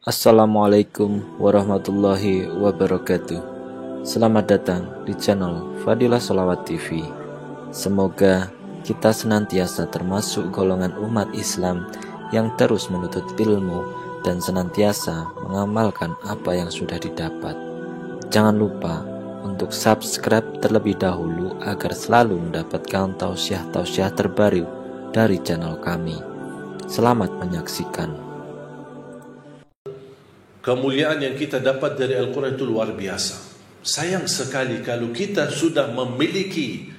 Assalamualaikum warahmatullahi wabarakatuh. Selamat datang di channel Fadilah Sholawat TV. Semoga kita senantiasa termasuk golongan umat Islam yang terus menuntut ilmu dan senantiasa mengamalkan apa yang sudah didapat. Jangan lupa untuk subscribe terlebih dahulu agar selalu mendapatkan tausiah-tausiah terbaru dari channel kami. Selamat menyaksikan. Kemuliaan yang kita dapat dari Al-Quran itu luar biasa. Sayang sekali kalau kita sudah memiliki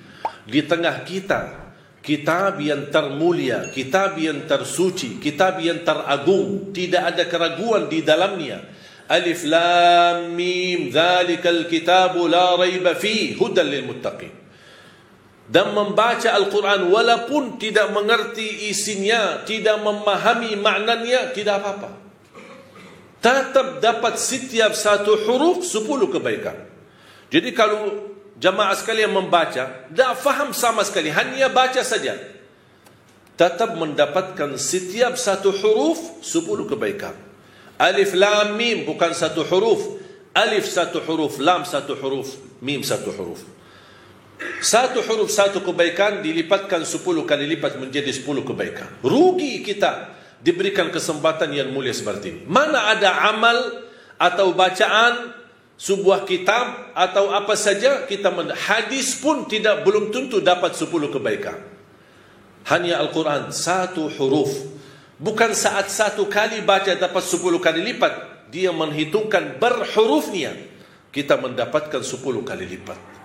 di tengah kita kitab yang termulia, kitab yang tersuci, kitab yang teragung, tidak ada keraguan di dalamnya. Alif Lam Mim, Dzalikal Kitabu la raiba fihi hudan lil muttaqin. Dan membaca Al-Quran walaupun tidak mengerti isinya, tidak memahami maknanya, tidak apa-apa. Tetap dapat setiap satu huruf 10 kebaikan. Jadi kalau jamaah sekalian membaca, tak faham sama sekali, hanya baca saja, tetap mendapatkan setiap satu huruf 10 kebaikan. Alif Lam Mim bukan satu huruf, alif satu huruf, lam satu huruf, mim satu huruf. Satu huruf satu kebaikan dilipatkan 10 kali lipat menjadi 10 kebaikan. Rugi kita diberikan kesempatan yang mulia seperti ini. Mana ada amal atau bacaan sebuah kitab atau apa saja kita hadis pun belum tentu dapat 10 kebaikan. Hanya Al-Quran satu huruf. Bukan saat satu kali baca dapat 10 kali lipat. Dia menghitungkan berhurufnya, kita mendapatkan 10 kali lipat.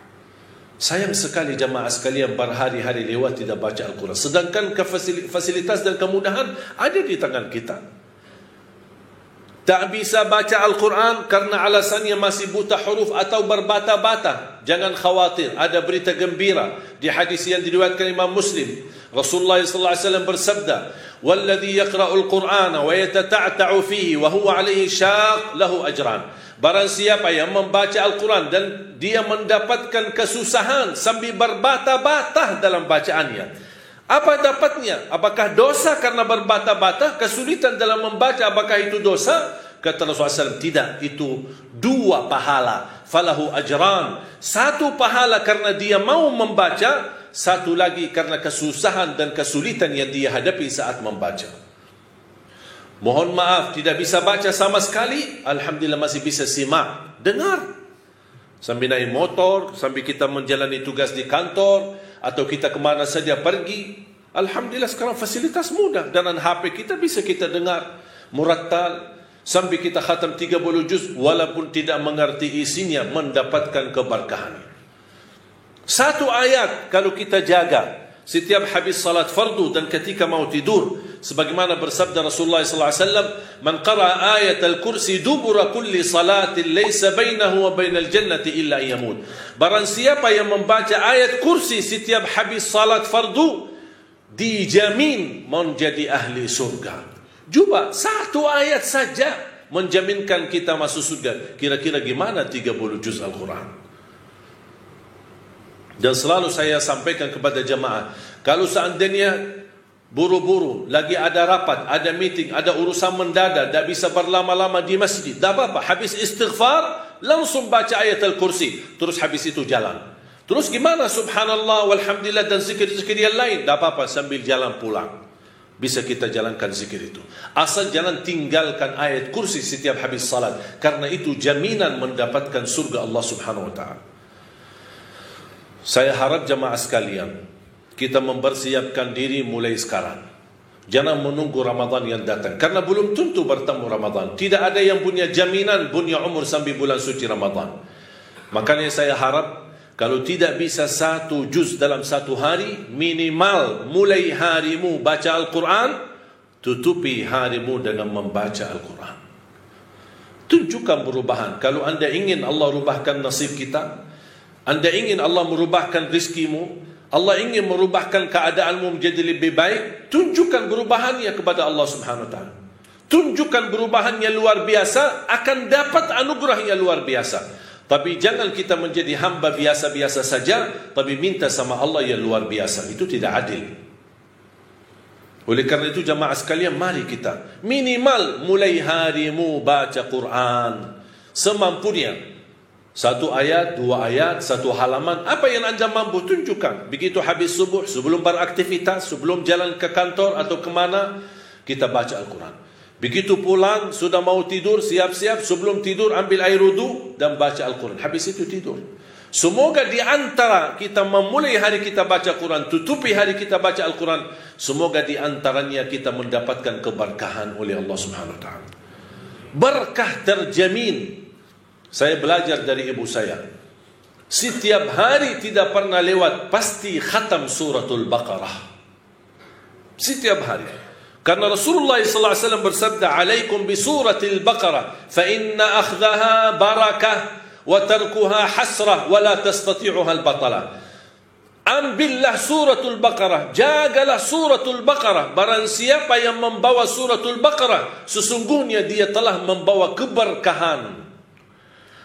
Sayang sekali jamaah sekalian berhari-hari lewat tidak baca Al-Quran. Sedangkan fasilitas dan kemudahan ada di tangan kita. Tak bisa baca Al-Quran karena alasannya masih buta huruf atau berbata-bata. Jangan khawatir, ada berita gembira. Di hadis yang diriwayatkan Imam Muslim, Rasulullah SAW bersabda, "Walladhi yaqra'ul Qur'ana wa yatata'ta'u fihi wa huwa 'alaihi syaq lahu ajran." Barang siapa yang membaca Al-Quran dan dia mendapatkan kesusahan sambil berbata-bata dalam bacaannya, apa dapatnya? Apakah dosa karena berbata-bata? Kesulitan dalam membaca, apakah itu dosa? Kata Rasulullah SAW, tidak, itu 2 pahala. Falahu ajran. 1 pahala karena dia mau membaca, 1 lagi karena kesusahan dan kesulitan yang dia hadapi saat membaca. Mohon maaf, tidak bisa baca sama sekali. Alhamdulillah masih bisa simak, dengar. Sambil naik motor, sambil kita menjalani tugas di kantor, atau kita kemana saja pergi. Alhamdulillah sekarang fasilitas mudah. Dengan HP kita bisa kita dengar murattal. Sambil kita khatam 30 juz, walaupun tidak mengerti isinya, mendapatkan keberkahan. 1 ayat kalau kita jaga setiap habis salat fardu dan ketika mau tidur, sebagaimana bersabda Rasulullah SAW, "Man qara'a ayat al-kursi dubura kulli salatin laysa bainahu wa bainal jannati illa yamut." Barang siapa yang membaca ayat kursi setiap habis salat fardu, dijamin menjadi ahli surga. Cuba 1 ayat saja menjaminkan kita masuk surga. Kira-kira gimana 30 juz Al-Quran? Dan selalu saya sampaikan kepada jemaah, kalau seandainya buru-buru, lagi ada rapat, ada meeting, ada urusan mendadak, tak bisa berlama-lama di masjid, tak apa-apa, habis istighfar langsung baca ayat Al-Kursi, terus habis itu jalan. Terus gimana? Subhanallah, walhamdulillah dan zikir-zikir yang lain, tak apa-apa, sambil jalan pulang bisa kita jalankan zikir itu. Asal jangan tinggalkan ayat kursi setiap habis salat, karena itu jaminan mendapatkan surga Allah Subhanahu wa ta'ala. Saya harap jemaah sekalian, kita mempersiapkan diri mulai sekarang. Jangan menunggu Ramadan yang datang, karena belum tentu bertemu Ramadan. Tidak ada yang punya jaminan punya umur sampai bulan suci Ramadan. Makanya saya harap, kalau tidak bisa 1 juz dalam 1 hari, minimal mulai harimu baca Al-Quran, tutupi harimu dengan membaca Al-Quran. Tunjukkan perubahan. Kalau anda ingin Allah rubahkan nasib kita, anda ingin Allah merubahkan rizkimu, Allah ingin merubahkan keadaanmu menjadi lebih baik, tunjukkan perubahannya kepada Allah Subhanahu wa ta'ala. Tunjukkan perubahan yang luar biasa, akan dapat anugerah yang luar biasa. Tapi jangan kita menjadi hamba biasa-biasa saja, tapi minta sama Allah yang luar biasa. Itu tidak adil. Oleh kerana itu jamaah sekalian, mari kita minimal mulai harimu baca Quran semampunya. 1 ayat, 2 ayat, 1 halaman, apa yang anda mampu tunjukkan. Begitu habis subuh, sebelum beraktivitas, sebelum jalan ke kantor atau kemana, kita baca Al-Quran. Begitu pulang, sudah mau tidur, siap-siap, sebelum tidur ambil air wudu dan baca Al-Quran. Habis itu tidur. Semoga di antara kita memulai hari kita baca Quran, tutupi hari kita baca Al-Quran, semoga di antaranya kita mendapatkan keberkahan oleh Allah Subhanahu wa taala. Berkah terjamin. Saya belajar dari ibu saya. Setiap hari tidak pernah lewat pasti khatam suratul Baqarah. Setiap hari. Karena Rasulullah SAW bersabda, "Alaikum bi suratil Baqarah, fa inna akhdaha barakah wa tarkuha hasrah wa la tastati'uha al-batala." Ambillah suratul Baqarah, jagalah suratul Baqarah. Barang siapa yang membawa suratul Baqarah, sesungguhnya dia telah membawa keberkahan.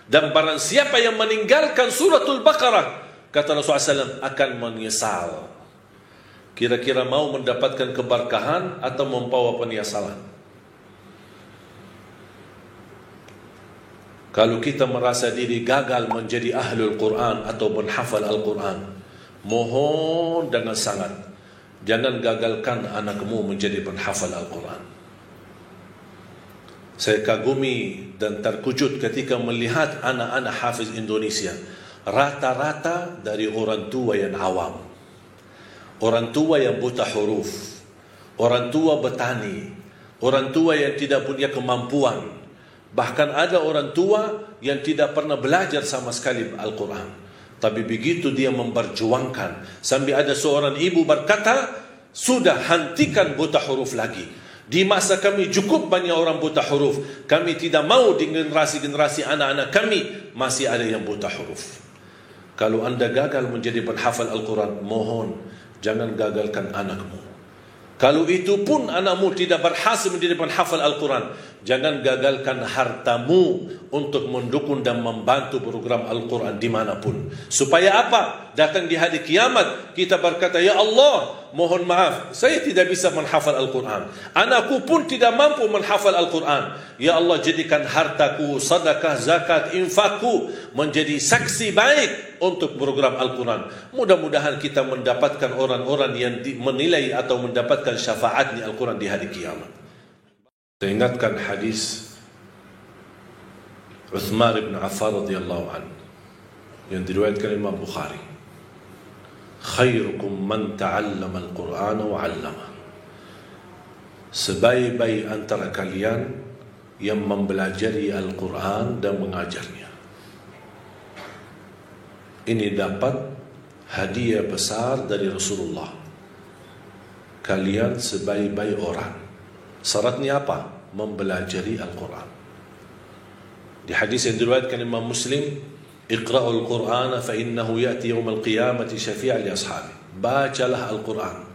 Dan barang siapa yang meninggalkan suratul Baqarah, kata Rasulullah SAW, akan menyesal. Kira-kira mau mendapatkan keberkahan atau membawa penyesalan? Kalau kita merasa diri gagal menjadi ahlul Quran atau menghafal Al-Quran, mohon dengan sangat, jangan gagalkan anakmu menjadi penghafal Al-Quran. Saya kagumi dan terkejut ketika melihat anak-anak hafiz Indonesia, rata-rata dari orang tua yang awam, orang tua yang buta huruf, orang tua petani, orang tua yang tidak punya kemampuan. Bahkan ada orang tua yang tidak pernah belajar sama sekali Al-Quran. Tapi begitu dia memperjuangkan, sampai ada seorang ibu berkata, sudah hentikan buta huruf lagi. Di masa kami cukup banyak orang buta huruf. Kami tidak mau di generasi-generasi anak-anak kami masih ada yang buta huruf. Kalau anda gagal menjadi penghafal Al-Quran, mohon jangan gagalkan anakmu. Kalau itu pun anakmu tidak berhasil menjadi penghafal Al-Quran, jangan gagalkan hartamu untuk mendukung dan membantu program Al-Quran dimanapun. Supaya apa? Datang di hari kiamat, kita berkata, "Ya Allah, mohon maaf, saya tidak bisa menghafal Al-Quran. Anakku pun tidak mampu menghafal Al-Quran. Ya Allah, jadikan hartaku, sedekah, zakat, infakku menjadi saksi baik untuk program Al-Quran." Mudah-mudahan kita mendapatkan orang-orang yang menilai atau mendapatkan syafaatnya Al-Quran di hari kiamat. Saya ingatkan hadis Uthman bin Affan radhiyallahu anhu yang diriwayatkan Imam Bukhari. "Khairukum man ta'allama al-Qur'ana wa 'allama." Sebaik-baik antara kalian yang mempelajari Al-Quran dan mengajarnya. Ini dapat hadiah besar dari Rasulullah. Kalian sebaik-baik orang. Syaratnya apa? Mempelajari Al-Quran. Di hadis yang diriwayatkan Imam Muslim, "Iqra'ul Qur'ana fa innahu ya'ti yawmal qiyamati syafi'an li ashabi." Bacalah Al-Quran.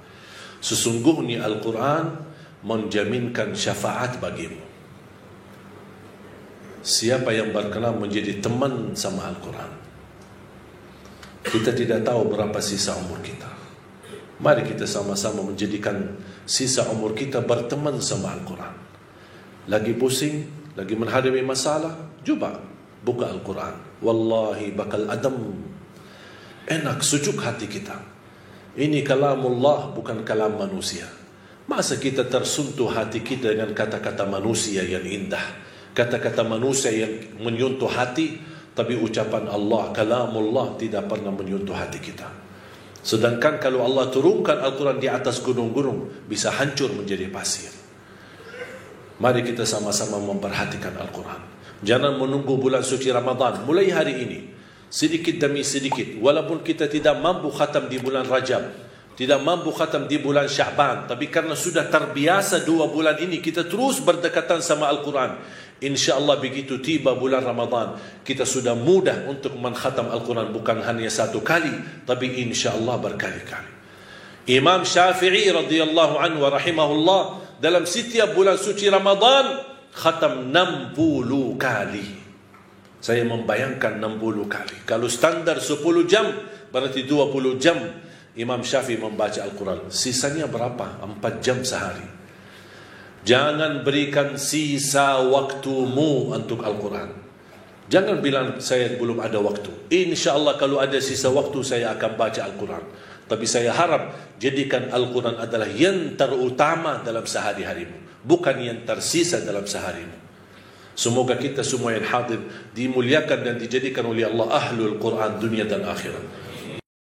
Sesungguhnya Al-Quran menjaminkan syafaat bagimu. Siapa yang berkenan menjadi teman sama Al-Quran? Kita tidak tahu berapa sisa umur kita. Mari kita sama-sama menjadikan sisa umur kita berteman sama Al-Quran. Lagi pusing, lagi menghadapi masalah, coba buka Al-Quran. Wallahi bakal adem, enak, sejuk hati kita. Ini kalamullah, bukan kalam manusia. Masa kita tersentuh hati kita dengan kata-kata manusia yang indah, kata-kata manusia yang menyentuh hati, tapi ucapan Allah, kalamullah, tidak pernah menyentuh hati kita. Sedangkan kalau Allah turunkan Al-Quran di atas gunung-gunung, bisa hancur menjadi pasir. Mari kita sama-sama memperhatikan Al-Quran. Jangan menunggu bulan suci Ramadan. Mulai hari ini, sedikit demi sedikit. Walaupun kita tidak mampu khatam di bulan Rajab, tidak mampu khatam di bulan Sya'ban, tapi karena sudah terbiasa 2 bulan ini, kita terus berdekatan sama Al-Quran. InsyaAllah begitu tiba bulan Ramadan, kita sudah mudah untuk mengkhatam Al-Quran. Bukan hanya 1 kali, tapi insyaAllah berkali-kali. Imam Syafi'i radhiyallahu anhu wa rahimahullah, dalam setiap bulan suci Ramadan khatam 60 kali. Saya membayangkan 60 kali. Kalau standar 10 jam, berarti 20 jam Imam Syafi'i membaca Al-Quran. Sisanya berapa? 4 jam sehari. Jangan berikan sisa waktumu untuk Al-Quran. Jangan bilang saya belum ada waktu. InsyaAllah kalau ada sisa waktu saya akan baca Al-Quran. Tapi saya harap jadikan Al-Quran adalah yang terutama dalam sehari-harimu, bukan yang tersisa dalam seharimu. Semoga kita semua yang hadir dimuliakan dan dijadikan oleh Allah ahlul Quran dunia dan akhirat.